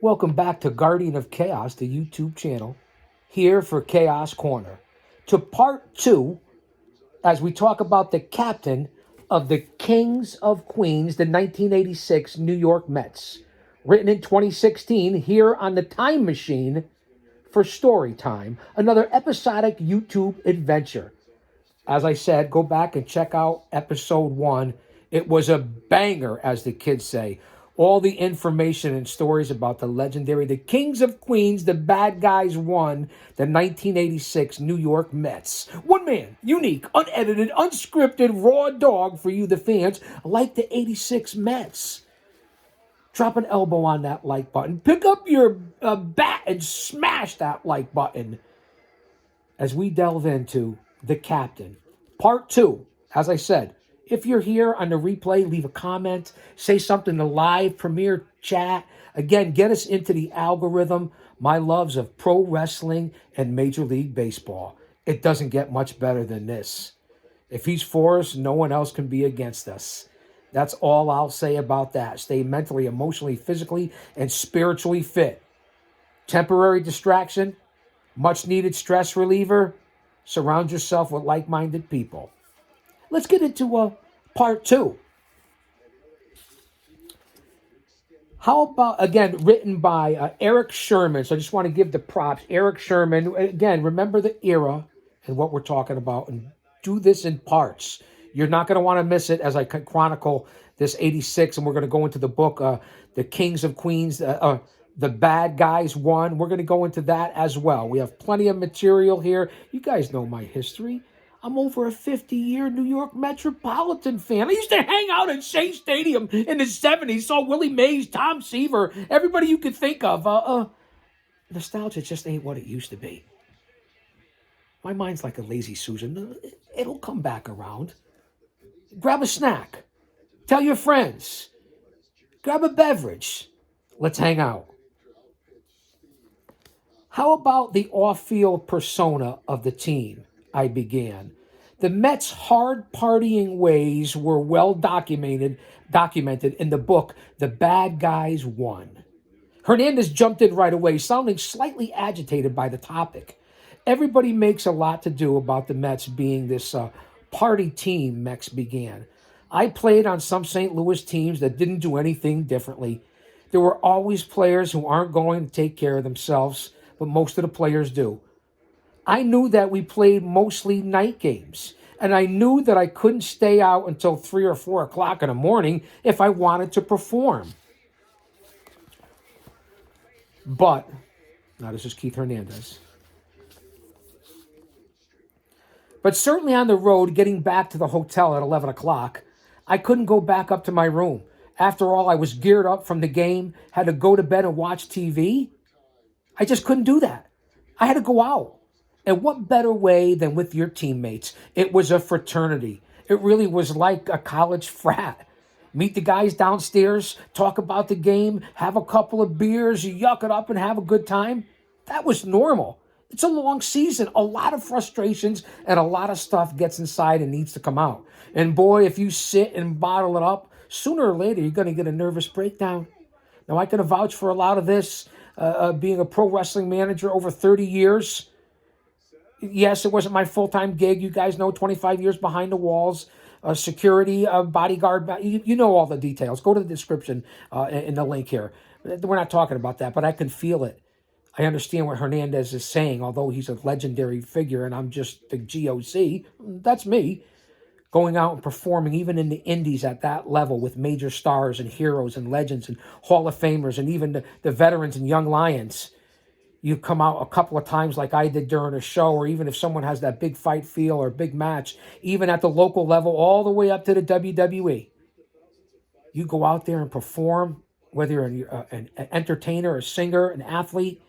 Welcome back to Guardian of Chaos, the YouTube channel, here for Chaos Corner. To part two, as we talk about the captain of the Kings of Queens, the 1986 New York Mets, written in 2016 here on the Time Machine for Story Time, another episodic YouTube adventure. As I said, go back and check out episode one. It was a banger, as the kids say. All the information and stories about the Kings of Queens, the bad guys won the 1986 New York Mets. One man, unique, unedited, unscripted, raw dog for you, the fans, like the 86 Mets. Drop an elbow on that like button. Pick up your bat and smash that like button as we delve into the captain. Part two, as I said, if you're here on the replay, leave a comment, say something in the live premiere chat. Again, get us into the algorithm. My loves of pro wrestling and Major League Baseball. It doesn't get much better than this. If he's for us, no one else can be against us. That's all I'll say about that. Stay mentally, emotionally, physically, and spiritually fit. Temporary distraction, much needed stress reliever. Surround yourself with like-minded people. Let's get into part two. How about, again, written by Eric Sherman. So I just want to give the props. Eric Sherman, again, remember the era and what we're talking about, and do this in parts. You're not going to want to miss it as I chronicle this 86, and we're going to go into the book, The Kings of Queens, The Bad Guys Won. We're going to go into that as well. We have plenty of material here. You guys know my history. I'm over a 50-year New York Metropolitan fan. I used to hang out at Shea Stadium in the 70s, saw Willie Mays, Tom Seaver, everybody you could think of. Nostalgia just ain't what it used to be. My mind's like a lazy Susan. It'll come back around. Grab a snack. Tell your friends. Grab a beverage. Let's hang out. How about the off-field persona of the team? I began. The Mets' hard partying ways were well documented in the book, The Bad Guys Won. Hernandez jumped in right away, sounding slightly agitated by the topic. Everybody makes a lot to do about the Mets being this party team, Mex began. I played on some St. Louis teams that didn't do anything differently. There were always players who aren't going to take care of themselves, but most of the players do. I knew that we played mostly night games, and I knew that I couldn't stay out until 3 or 4 o'clock in the morning if I wanted to perform. But, now this is Keith Hernandez. But certainly on the road, getting back to the hotel at 11 o'clock, I couldn't go back up to my room. After all, I was geared up from the game, had to go to bed and watch TV. I just couldn't do that. I had to go out. And what better way than with your teammates? It was a fraternity. It really was like a college frat. Meet the guys downstairs, talk about the game, have a couple of beers, yuck it up and have a good time. That was normal. It's a long season, a lot of frustrations, and a lot of stuff gets inside and needs to come out. And boy, if you sit and bottle it up, sooner or later you're going to get a nervous breakdown. Now, I can vouch for a lot of this, being a pro wrestling manager over 30 years. Yes, it wasn't my full-time gig. You guys know 25 years behind the walls, security, bodyguard. You know all the details. Go to the description in the link here. We're not talking about that, but I can feel it. I understand what Hernandez is saying, although he's a legendary figure and I'm just the GOC. That's me. Going out and performing even in the indies at that level with major stars and heroes and legends and Hall of Famers and even the veterans and young lions. You come out a couple of times like I did during a show, or even if someone has that big fight feel or big match, even at the local level, all the way up to the WWE. You go out there and perform, whether you're an entertainer, a singer, an athlete,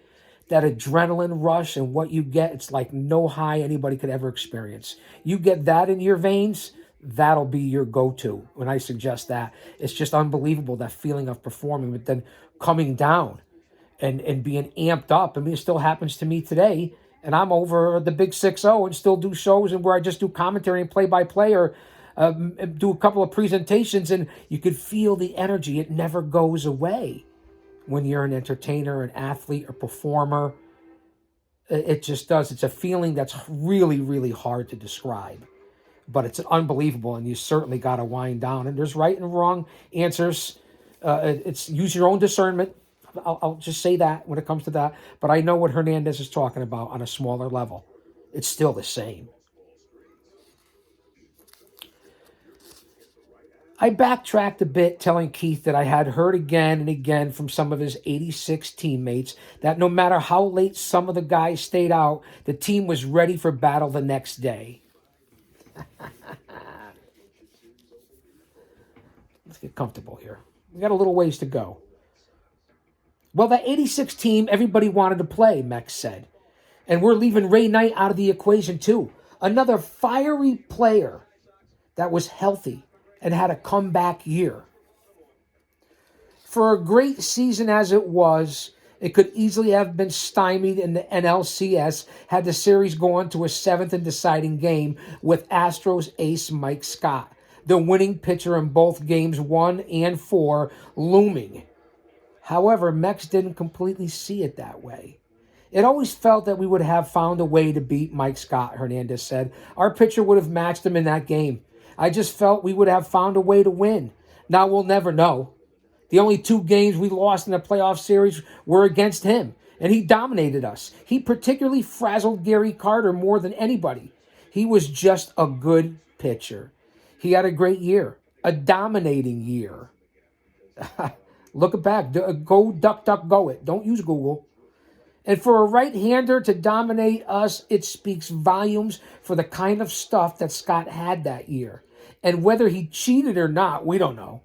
that adrenaline rush and what you get, it's like no high anybody could ever experience. You get that in your veins, that'll be your go-to when I suggest that. It's just unbelievable, that feeling of performing, but then coming down and being amped up. I mean, it still happens to me today, and I'm over the big 6-0 and still do shows and where I just do commentary and play-by-play, or do a couple of presentations, and you could feel the energy. It never goes away when you're an entertainer, an athlete, or performer. It just does. It's a feeling that's really, really hard to describe, but it's unbelievable, and you certainly got to wind down. And there's right and wrong answers. It's use your own discernment. I'll just say that when it comes to that. But I know what Hernandez is talking about on a smaller level. It's still the same. I backtracked a bit, telling Keith that I had heard again and again from some of his 86 teammates that no matter how late some of the guys stayed out, the team was ready for battle the next day. Let's get comfortable here. We got a little ways to go. Well, that 86 team, everybody wanted to play, Mex said. And we're leaving Ray Knight out of the equation, too. Another fiery player that was healthy and had a comeback year. For a great season as it was, it could easily have been stymied in the NLCS had the series gone to a seventh and deciding game with Astros ace Mike Scott, the winning pitcher in both games 1 and 4, looming. However, Mex didn't completely see it that way. It always felt that we would have found a way to beat Mike Scott, Hernandez said. Our pitcher would have matched him in that game. I just felt we would have found a way to win. Now we'll never know. The only 2 games we lost in the playoff series were against him, and he dominated us. He particularly frazzled Gary Carter more than anybody. He was just a good pitcher. He had a great year, a dominating year. Look it back. Go duck, duck, go it. Don't use Google. And for a right-hander to dominate us, it speaks volumes for the kind of stuff that Scott had that year. And whether he cheated or not, we don't know.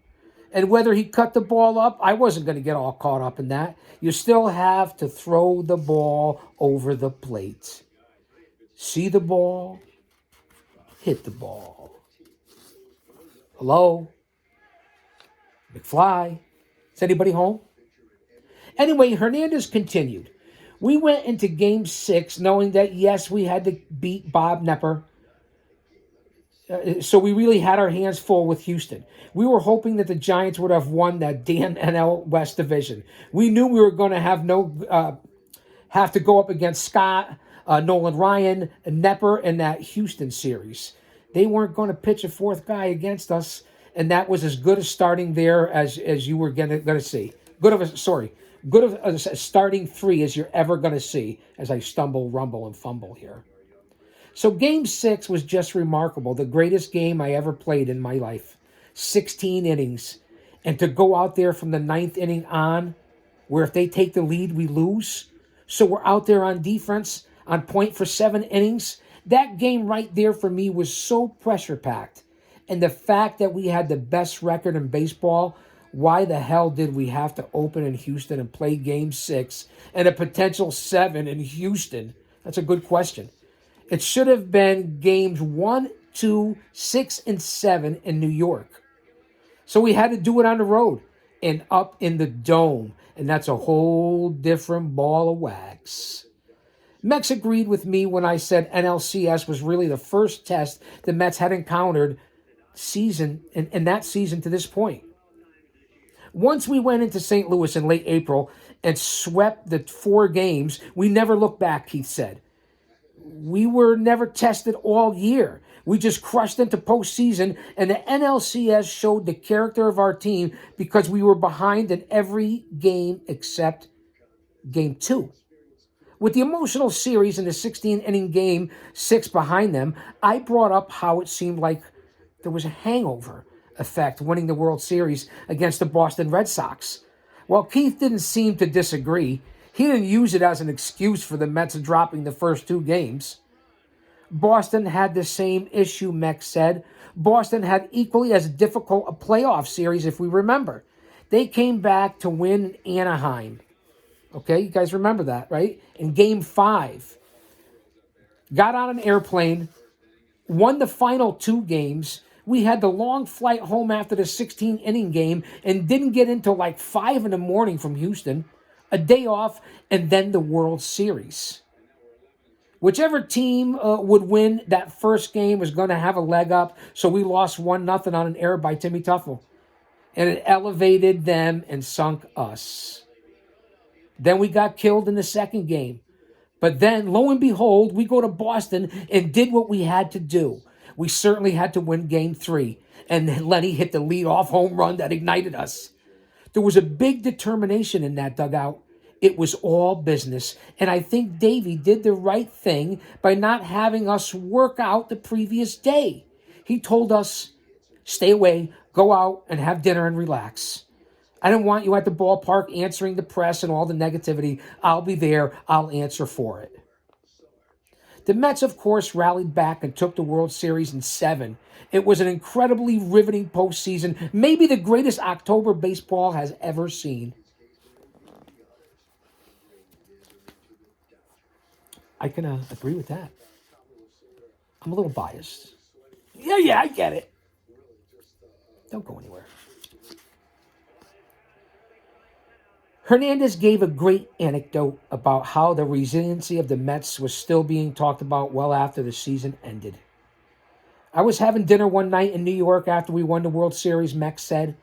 And whether he cut the ball up, I wasn't going to get all caught up in that. You still have to throw the ball over the plate. See the ball, hit the ball. Hello? McFly? Is anybody home? Anyway, Hernandez continued. We went into Game 6 knowing that, yes, we had to beat Bob Knepper. So we really had our hands full with Houston. We were hoping that the Giants would have won that damn NL West division. We knew we were going to have to go up against Scott, Nolan Ryan, and Knepper in that Houston series. They weren't going to pitch a 4th guy against us, and that was as good a starting there as you were going to see. Good of a starting 3 as you're ever going to see, as I stumble, rumble, and fumble here. So Game 6 was just remarkable, the greatest game I ever played in my life. 16 innings. And to go out there from the 9th inning on, where if they take the lead, we lose. So we're out there on defense, on point for 7 innings. That game right there for me was so pressure-packed. And the fact that we had the best record in baseball, why the hell did we have to open in Houston and play Game 6 and a potential 7 in Houston? That's a good question. It should have been Games 1, 2, 6, and 7 in New York. So we had to do it on the road and up in the dome. And that's a whole different ball of wax. Mex agreed with me when I said NLCS was really the first test the Mets had encountered in that season to this point. Once we went into St. Louis in late April and swept the 4 games, we never looked back, Keith said. We were never tested all year. We just crushed into postseason, and the NLCS showed the character of our team because we were behind in every game except Game 2. With the emotional series in the 16-inning Game 6 behind them, I brought up how it seemed like there was a hangover effect winning the World Series against the Boston Red Sox. Well, Keith didn't seem to disagree. He didn't use it as an excuse for the Mets dropping the first 2 games. Boston had the same issue, Mex said. Boston had equally as difficult a playoff series, if we remember. They came back to win in Anaheim. Okay, you guys remember that, right? In Game 5. Got on an airplane, won the final 2 games. We had the long flight home after the 16-inning game and didn't get until like 5 in the morning from Houston. A day off, and then the World Series. Whichever team would win that first game was going to have a leg up, so we lost 1-0 on an error by Timmy Tuffle. And it elevated them and sunk us. Then we got killed in the second game. But then, lo and behold, we go to Boston and did what we had to do. We certainly had to win game 3. And then Lenny hit the lead-off home run that ignited us. There was a big determination in that dugout. It was all business. And I think Davey did the right thing by not having us work out the previous day. He told us, stay away, go out and have dinner and relax. I don't want you at the ballpark answering the press and all the negativity. I'll be there. I'll answer for it. The Mets, of course, rallied back and took the World Series in 7. It was an incredibly riveting postseason, maybe the greatest October baseball has ever seen. I can agree with that. I'm a little biased. Yeah, I get it. Don't go anywhere. Hernandez gave a great anecdote about how the resiliency of the Mets was still being talked about well after the season ended. I was having dinner one night in New York after we won the World Series, Mex said.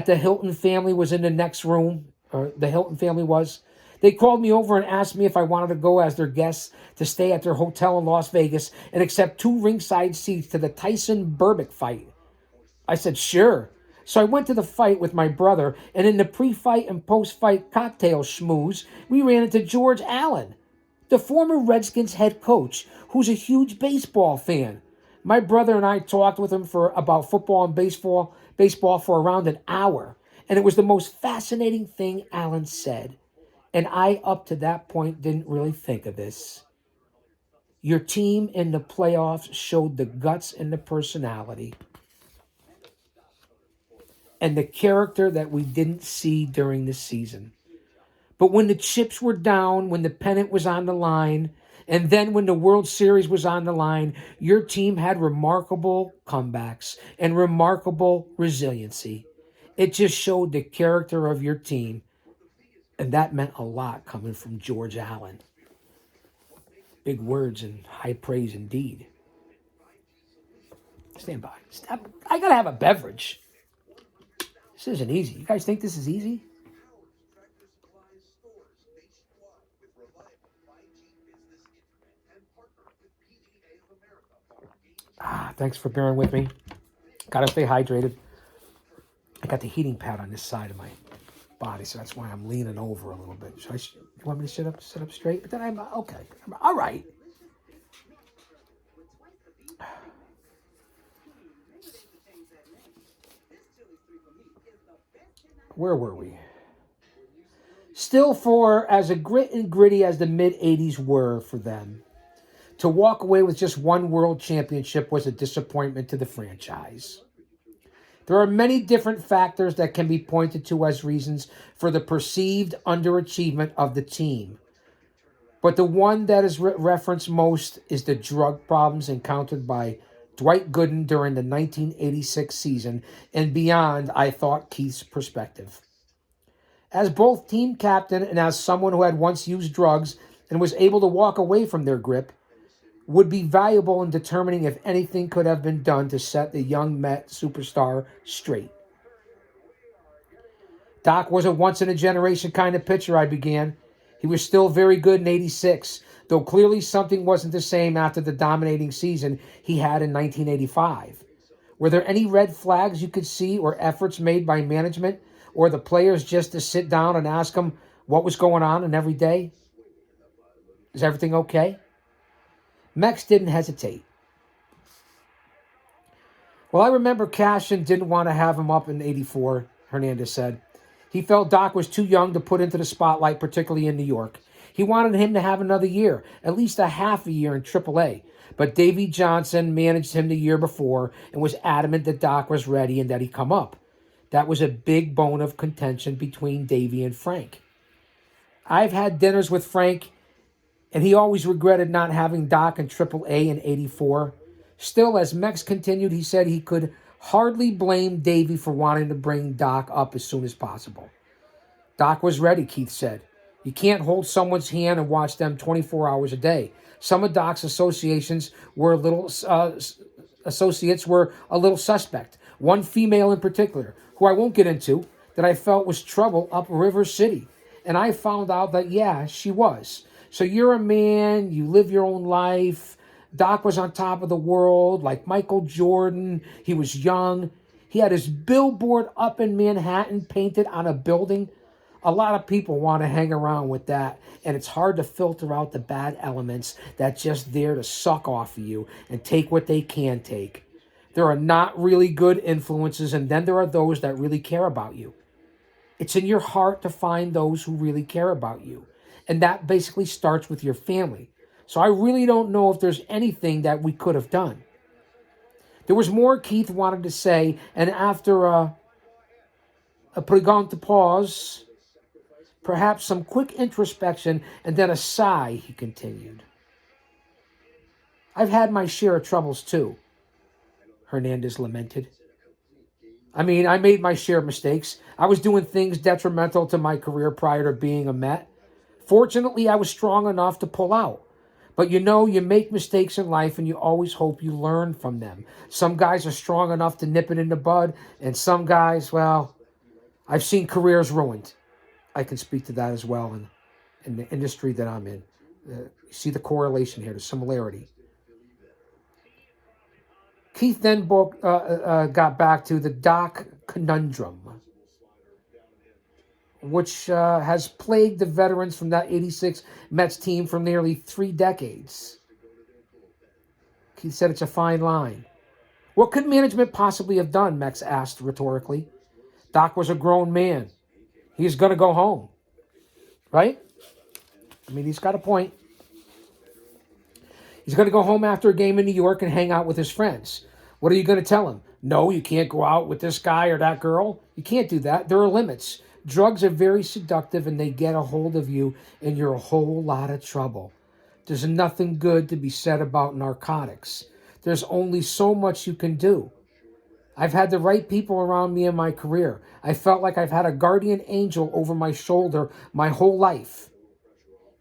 The Hilton family was in the next room, or the Hilton family was. They called me over and asked me if I wanted to go as their guests to stay at their hotel in Las Vegas and accept 2 ringside seats to the Tyson Burbick fight. I said, sure. So I went to the fight with my brother, and in the pre-fight and post-fight cocktail schmooze, we ran into George Allen, the former Redskins head coach, who's a huge baseball fan. My brother and I talked with him for about football and baseball for around an hour, and it was the most fascinating thing Allen said. And I, up to that point, didn't really think of this. Your team in the playoffs showed the guts and the personality and the character that we didn't see during the season. But when the chips were down, when the pennant was on the line, and then when the World Series was on the line, your team had remarkable comebacks and remarkable resiliency. It just showed the character of your team, and that meant a lot coming from George Allen. Big words and high praise indeed. Stand by. Stop. I gotta have a beverage. This isn't easy. You guys think this is easy? Thanks for bearing with me. Gotta stay hydrated. I got the heating pad on this side of my body, so that's why I'm leaning over a little bit. You want me to sit up straight? But then I'm okay. All right. Where were we? Still, for as a grit and gritty as the mid-'80s were for them, to walk away with just one world championship was a disappointment to the franchise. There are many different factors that can be pointed to as reasons for the perceived underachievement of the team. But the one that is referenced most is the drug problems encountered by Dwight Gooden during the 1986 season and beyond, I thought, Keith's perspective. As both team captain and as someone who had once used drugs and was able to walk away from their grip, would be valuable in determining if anything could have been done to set the young Met superstar straight. Doc was a once-in-a-generation kind of pitcher, I began. He was still very good in '86, though clearly something wasn't the same after the dominating season he had in 1985. Were there any red flags you could see or efforts made by management or the players just to sit down and ask him what was going on in every day? Is everything okay? Mex didn't hesitate. Well, I remember Cashin didn't want to have him up in '84, Hernandez said. He felt Doc was too young to put into the spotlight, particularly in New York. He wanted him to have another year, at least a half a year in AAA. But Davey Johnson managed him the year before and was adamant that Doc was ready and that he come up. That was a big bone of contention between Davey and Frank. I've had dinners with Frank, and he always regretted not having Doc in AAA in '84. Still, as Mex continued, he said he could hardly blame Davey for wanting to bring Doc up as soon as possible. Doc was ready, Keith said. You can't hold someone's hand and watch them 24 hours a day. Some of Doc's associations were associates were a little suspect. One female in particular, who I won't get into, that I felt was trouble up River City. And I found out that, yeah, she was. So you're a man, you live your own life. Doc was on top of the world, like Michael Jordan. He was young. He had his billboard up in Manhattan painted on a building. A lot of people want to hang around with that, and it's hard to filter out the bad elements that's just there to suck off of you and take what they can take. There are not really good influences, and then there are those that really care about you. It's in your heart to find those who really care about you, and that basically starts with your family. So I really don't know if there's anything that we could have done. There was more Keith wanted to say, and after a pregnant pause, perhaps some quick introspection, and then a sigh, he continued. I've had my share of troubles too, Hernandez lamented. I mean, I made my share of mistakes. I was doing things detrimental to my career prior to being a Met. Fortunately, I was strong enough to pull out. But you know, you make mistakes in life and you always hope you learn from them. Some guys are strong enough to nip it in the bud, and some guys, well, I've seen careers ruined. I can speak to that as well in the industry that I'm in. You see the correlation here, the similarity. Keith then got back to the Doc conundrum, which has plagued the veterans from that 86 Mets team for nearly 3 decades. Keith said it's a fine line. What could management possibly have done, Mex asked rhetorically. Doc was a grown man. He's going to go home. Right? I mean, he's got a point. He's going to go home after a game in New York and hang out with his friends. What are you going to tell him? No, you can't go out with this guy or that girl. You can't do that. There are limits. Drugs are very seductive and they get a hold of you and you're a whole lot of trouble. There's nothing good to be said about narcotics. There's only so much you can do. I've had the right people around me in my career. I felt like I've had a guardian angel over my shoulder my whole life.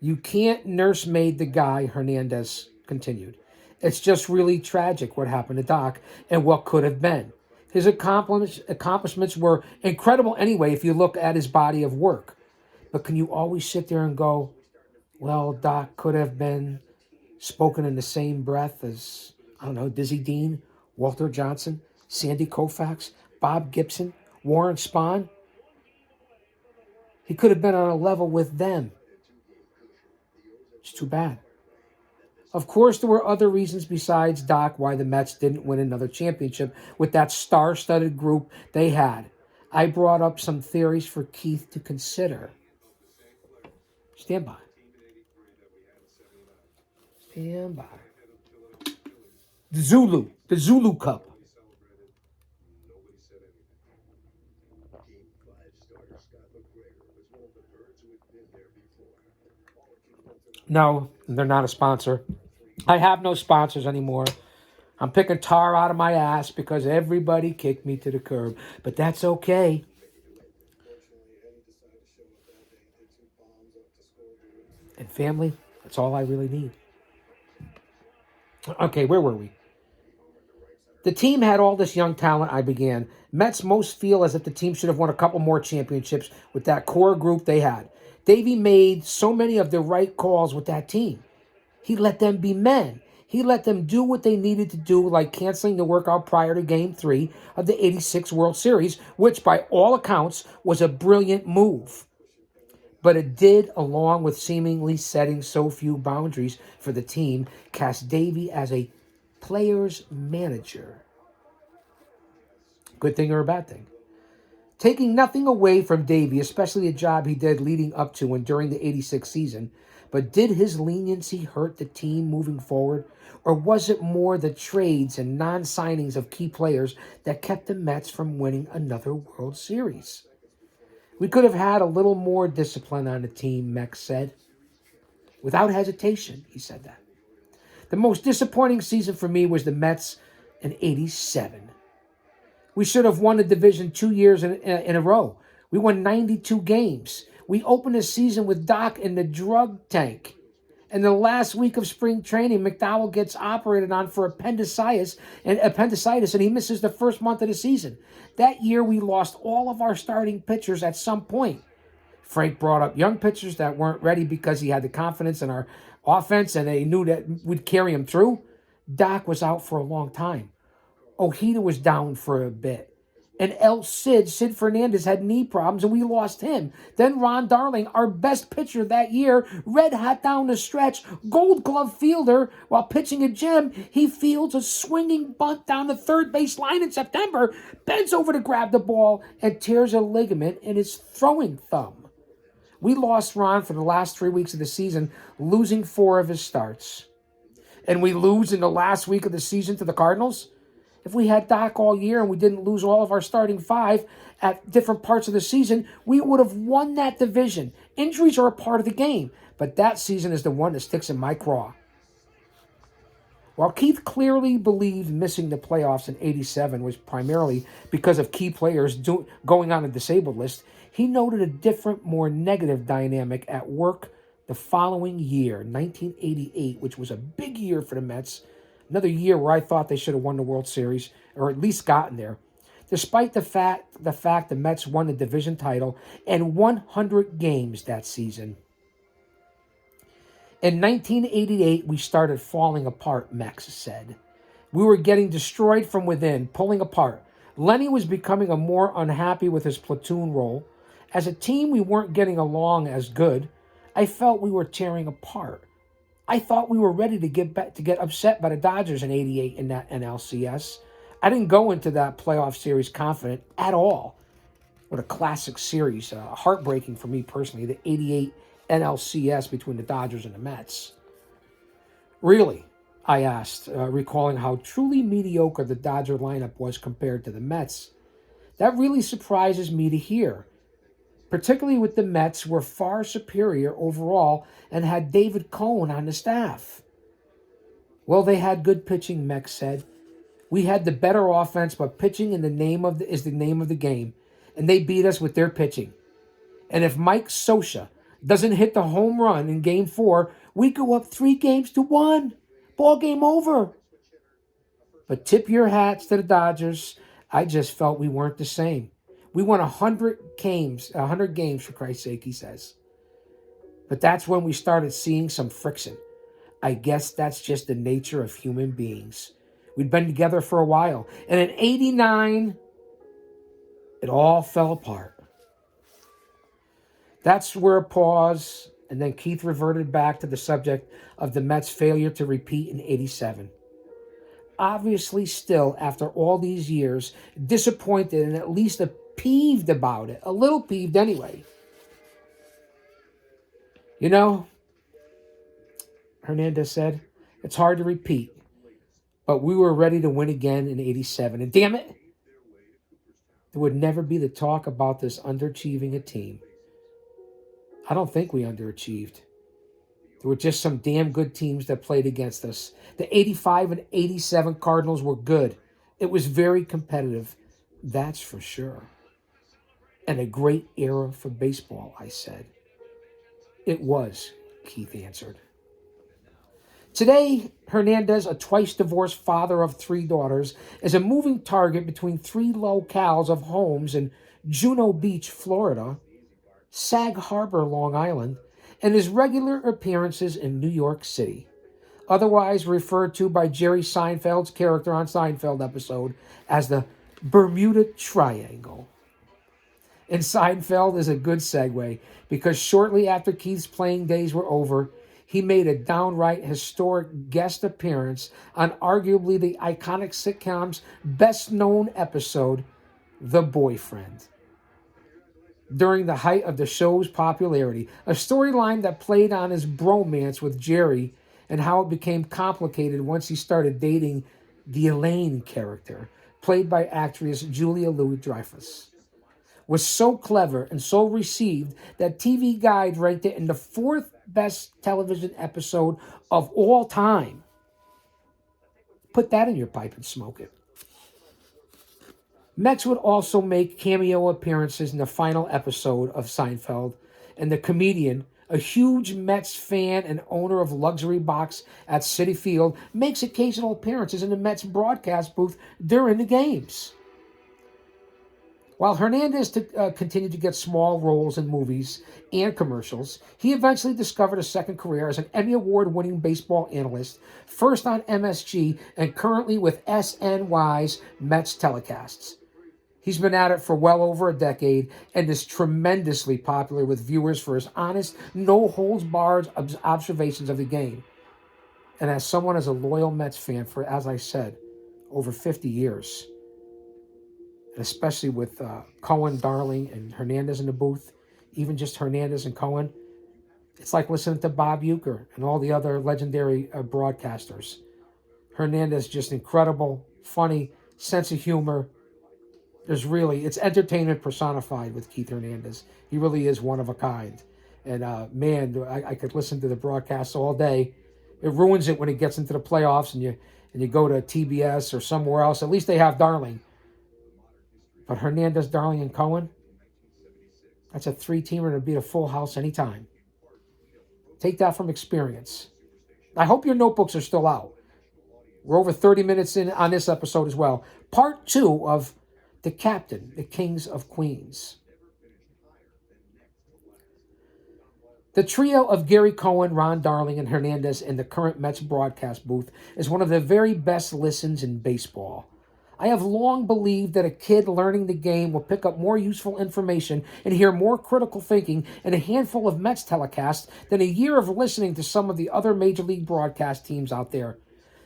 You can't nursemaid the guy, Hernandez continued. It's just really tragic what happened to Doc and what could have been. His accomplishments were incredible anyway if you look at his body of work. But can you always sit there and go, well, Doc could have been spoken in the same breath as, I don't know, Dizzy Dean, Walter Johnson, Sandy Koufax, Bob Gibson, Warren Spahn? He could have been on a level with them. It's too bad. Of course, there were other reasons besides Doc why the Mets didn't win another championship with that star-studded group they had. I brought up some theories for Keith to consider. Stand by. Stand by. The Zulu Cup. No, they're not a sponsor. I have no sponsors anymore. I'm picking tar out of my ass because everybody kicked me to the curb. But that's okay. And family, that's all I really need. Okay, where were we? The team had all this young talent, I began. Mets most feel as if the team should have won a couple more championships with that core group they had. Davey made so many of the right calls with that team. He let them be men. He let them do what they needed to do, like canceling the workout prior to Game 3 of the 86 World Series, which by all accounts was a brilliant move. But it did, along with seemingly setting so few boundaries for the team, cast Davey as a player's manager. Good thing or a bad thing? Taking nothing away from Davey, especially a job he did leading up to and during the 86 season, but did his leniency hurt the team moving forward? Or was it more the trades and non-signings of key players that kept the Mets from winning another World Series? We could have had a little more discipline on the team, Mex said. Without hesitation, he said that. The most disappointing season for me was the Mets in 87. We should have won the division 2 years in a row. We won 92 games. We opened the season with Doc in the drug tank. In the last week of spring training, McDowell gets operated on for appendicitis, and he misses the first month of the season. That year, we lost all of our starting pitchers at some point. Frank brought up young pitchers that weren't ready because he had the confidence in our offense and they knew that we'd carry him through. Doc was out for a long time. Ojeda was down for a bit. And Sid Fernandez had knee problems, and we lost him. Then Ron Darling, our best pitcher that year, red hot down the stretch, gold glove fielder, while pitching a gem, he fields a swinging bunt down the third base line in September, bends over to grab the ball, and tears a ligament in his throwing thumb. We lost Ron for the last 3 weeks of the season, losing 4 of his starts. And we lose in the last week of the season to the Cardinals. If we had Doc all year and we didn't lose all of our starting 5 at different parts of the season, we would have won that division. Injuries are a part of the game, but that season is the one that sticks in my craw. While Keith clearly believed missing the playoffs in '87 was primarily because of key players going on a disabled list, he noted a different, more negative dynamic at work the following year, 1988, which was a big year for the Mets. Another year where I thought they should have won the World Series, or at least gotten there. Despite the fact the Mets won the division title and 100 games that season. In 1988, we started falling apart, Max said. We were getting destroyed from within, pulling apart. Lenny was becoming more unhappy with his platoon role. As a team, we weren't getting along as good. I felt we were tearing apart. I thought we were ready to get upset by the Dodgers in '88 in that NLCS. I didn't go into that playoff series confident at all. What a classic series. Heartbreaking for me personally, the '88 NLCS between the Dodgers and the Mets. Really? I asked, recalling how truly mediocre the Dodger lineup was compared to the Mets. That really surprises me to hear. Particularly with the Mets, were far superior overall and had David Cohn on the staff. Well, they had good pitching, Mex said. We had the better offense, but pitching is the name of the game, and they beat us with their pitching. And if Mike Scioscia doesn't hit the home run in Game 4, we go up 3-1. Ball game over. But tip your hats to the Dodgers. I just felt we weren't the same. We won 100 games for Christ's sake, he says. But that's when we started seeing some friction. I guess that's just the nature of human beings. We'd been together for a while. And in '89, it all fell apart. That's where a pause, and then Keith reverted back to the subject of the Mets' failure to repeat in '87. Obviously still, after all these years, disappointed and at least peeved about it. A little peeved anyway. You know, Hernandez said, it's hard to repeat, but we were ready to win again in '87. And damn it, there would never be the talk about this underachieving a team. I don't think we underachieved. There were just some damn good teams that played against us. The '85 and '87 Cardinals were good. It was very competitive, that's for sure. And a great era for baseball, I said. It was, Keith answered. Today, Hernandez, a twice-divorced father of 3 daughters, is a moving target between 3 locales of homes in Juno Beach, Florida, Sag Harbor, Long Island, and his regular appearances in New York City, otherwise referred to by Jerry Seinfeld's character on Seinfeld episode as the Bermuda Triangle. And Seinfeld is a good segue because shortly after Keith's playing days were over, he made a downright historic guest appearance on arguably the iconic sitcom's best-known episode, The Boyfriend. During the height of the show's popularity, a storyline that played on his bromance with Jerry and how it became complicated once he started dating the Elaine character, played by actress Julia Louis-Dreyfus, was so clever and so received that TV Guide ranked it in the 4th best television episode of all time. Put that in your pipe and smoke it. Mex would also make cameo appearances in the final episode of Seinfeld and the comedian, a huge Mets fan and owner of luxury box at Citi Field, makes occasional appearances in the Mets broadcast booth during the games. While Hernandez continued to get small roles in movies and commercials, he eventually discovered a second career as an Emmy Award-winning baseball analyst, first on MSG and currently with SNY's Mets telecasts. He's been at it for well over a decade and is tremendously popular with viewers for his honest, no-holds-barred observations of the game. And as someone as a loyal Mets fan for, as I said, over 50 years, and especially with Cohen, Darling, and Hernandez in the booth, even just Hernandez and Cohen, it's like listening to Bob Uecker and all the other legendary broadcasters. Hernandez just incredible, funny, sense of humor. It's entertainment personified with Keith Hernandez. He really is one of a kind. And man, I could listen to the broadcasts all day. It ruins it when it gets into the playoffs and you go to TBS or somewhere else. At least they have Darling. But Hernandez, Darling, and Cohen, that's a three-teamer to beat a full house anytime. Take that from experience. I hope your notebooks are still out. We're over 30 minutes in on this episode as well. Part 2 of The Captain, the Kings of Queens. The trio of Gary Cohen, Ron Darling, and Hernandez in the current Mets broadcast booth is one of the very best listens in baseball. I have long believed that a kid learning the game will pick up more useful information and hear more critical thinking in a handful of Mets telecasts than a year of listening to some of the other major league broadcast teams out there.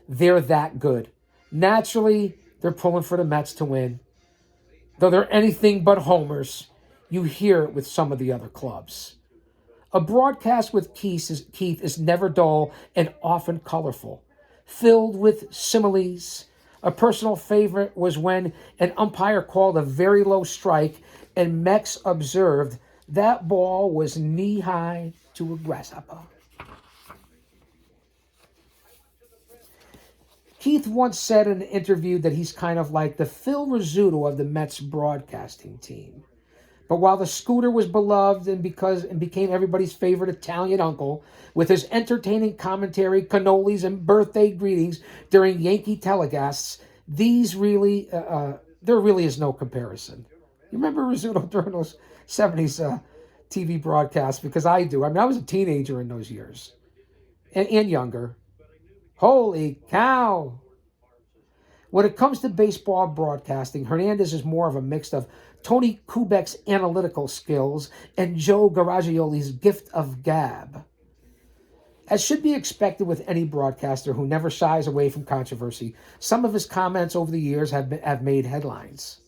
They're that good. Naturally, they're pulling for the Mets to win. Though they're anything but homers, you hear it with some of the other clubs. A broadcast with Keith is never dull and often colorful, filled with similes. A personal favorite was when an umpire called a very low strike and Mex observed that ball was knee-high to a grasshopper. Keith once said in an interview that he's kind of like the Phil Rizzuto of the Mets broadcasting team. But while the Scooter was beloved and became everybody's favorite Italian uncle, with his entertaining commentary, cannolis, and birthday greetings during Yankee telecasts, there really is no comparison. You remember Rizzuto during those 70s TV broadcasts? Because I do. I mean, I was a teenager in those years. And younger. Holy cow! When it comes to baseball broadcasting, Hernandez is more of a mix of Tony Kubek's analytical skills and Joe Garagiole's gift of gab. As should be expected with any broadcaster who never shies away from controversy, some of his comments over the years have made headlines.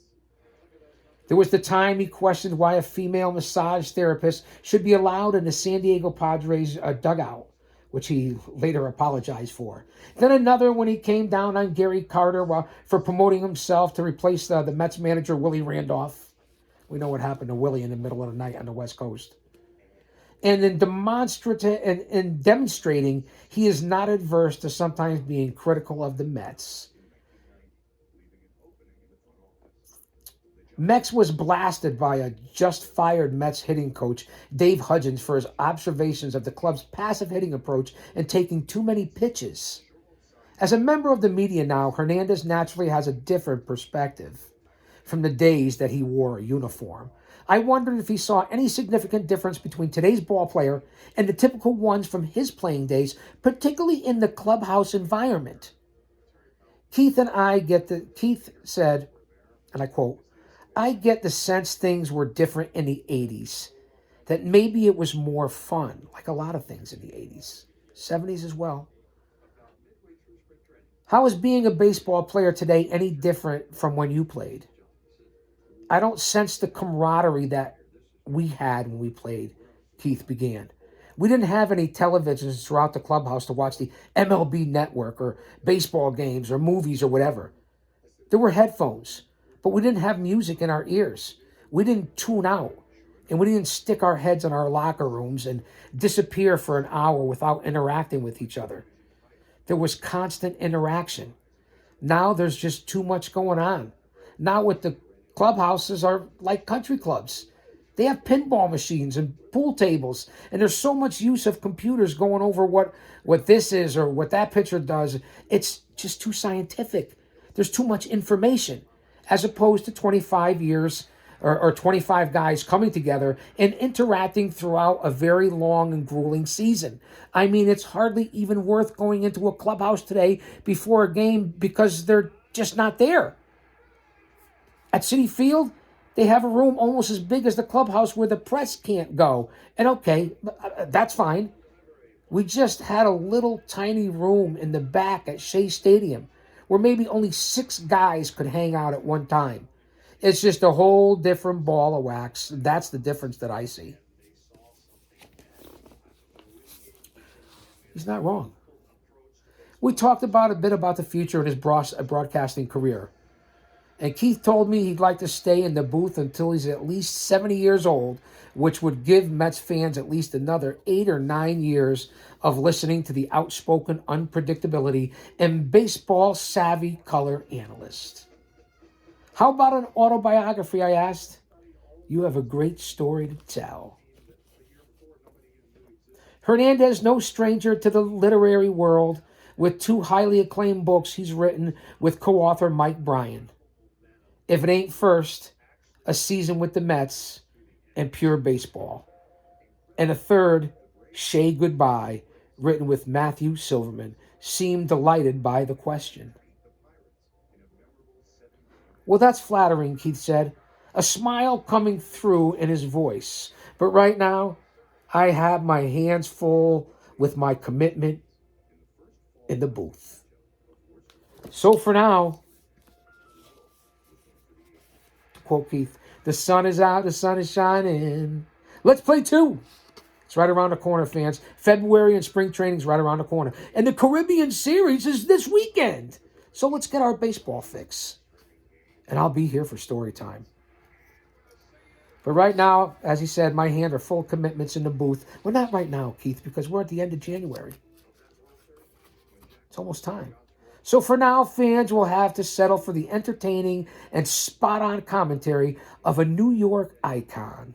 There was the time he questioned why a female massage therapist should be allowed in the San Diego Padres dugout, which he later apologized for. Then another when he came down on Gary Carter for promoting himself to replace the Mets manager Willie Randolph. We know what happened to Willie in the middle of the night on the West Coast. And then demonstrating he is not adverse to sometimes being critical of the Mets. Mex was blasted by a just-fired Mets hitting coach, Dave Hudgens, for his observations of the club's passive hitting approach and taking too many pitches. As a member of the media now, Hernandez naturally has a different perspective from the days that he wore a uniform. I wondered if he saw any significant difference between today's ball player and the typical ones from his playing days, particularly in the clubhouse environment. Keith said, and I quote, "I get the sense things were different in the 80s, that maybe it was more fun, like a lot of things in the 80s, 70s as well. How is being a baseball player today any different from when you played? I don't sense the camaraderie that we had when we played," Keith began. "We didn't have any televisions throughout the clubhouse to watch the MLB network or baseball games or movies or whatever. There were headphones, but we didn't have music in our ears. We didn't tune out, and we didn't stick our heads in our locker rooms and disappear for an hour without interacting with each other. There was constant interaction. Now there's just too much going on. Now with the clubhouses are like country clubs. They have pinball machines and pool tables, and there's so much use of computers going over what this is or what that pitcher does. It's just too scientific. There's too much information, as opposed to 25 years or 25 guys coming together and interacting throughout a very long and grueling season. I mean, it's hardly even worth going into a clubhouse today before a game because they're just not there. At Citi Field, they have a room almost as big as the clubhouse where the press can't go. And okay, that's fine. We just had a little tiny room in the back at Shea Stadium where maybe only 6 guys could hang out at one time. It's just a whole different ball of wax. That's the difference that I see. He's not wrong. We talked about a bit about the future in his broadcasting career. And Keith told me he'd like to stay in the booth until he's at least 70 years old, which would give Mets fans at least another 8 or 9 years of listening to the outspoken unpredictability and baseball-savvy color analyst. How about an autobiography, I asked. You have a great story to tell. Hernandez, no stranger to the literary world, with 2 highly acclaimed books he's written with co-author Mike Bryan. If it ain't first, A Season with the Mets and Pure Baseball. And a third, Shea Goodbye, written with Matthew Silverman, seemed delighted by the question. Well, that's flattering, Keith said, a smile coming through in his voice. But right now, I have my hands full with my commitment in the booth. So for now, to quote Keith, the sun is out, the sun is shining. Let's play 2. It's right around the corner, fans. February and spring training's right around the corner. And the Caribbean Series is this weekend. So let's get our baseball fix. And I'll be here for story time. But right now, as he said, my hands are full of commitments in the booth. Well, not right now, Keith, because we're at the end of January. It's almost time. So for now, fans will have to settle for the entertaining and spot-on commentary of a New York icon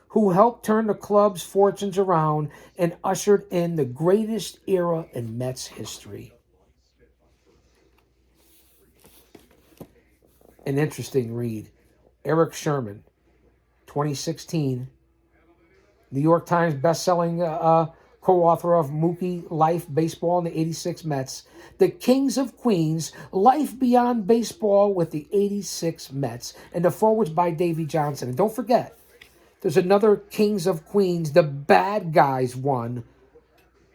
who helped turn the club's fortunes around and ushered in the greatest era in Mets history. An interesting read. Eric Sherman, 2016, New York Times bestselling co-author of Mookie Life, Baseball, and the 86 Mets. The Kings of Queens, Life Beyond Baseball with the 86 Mets. And the forwards by Davey Johnson. And don't forget, there's another Kings of Queens, the Bad Guys one,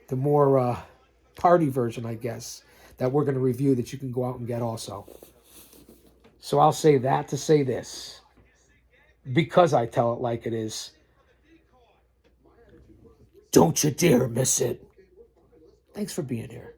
the more party version, I guess, that we're going to review that you can go out and get also. So I'll say that to say this, because I tell it like it is. Don't you dare miss it. Thanks for being here.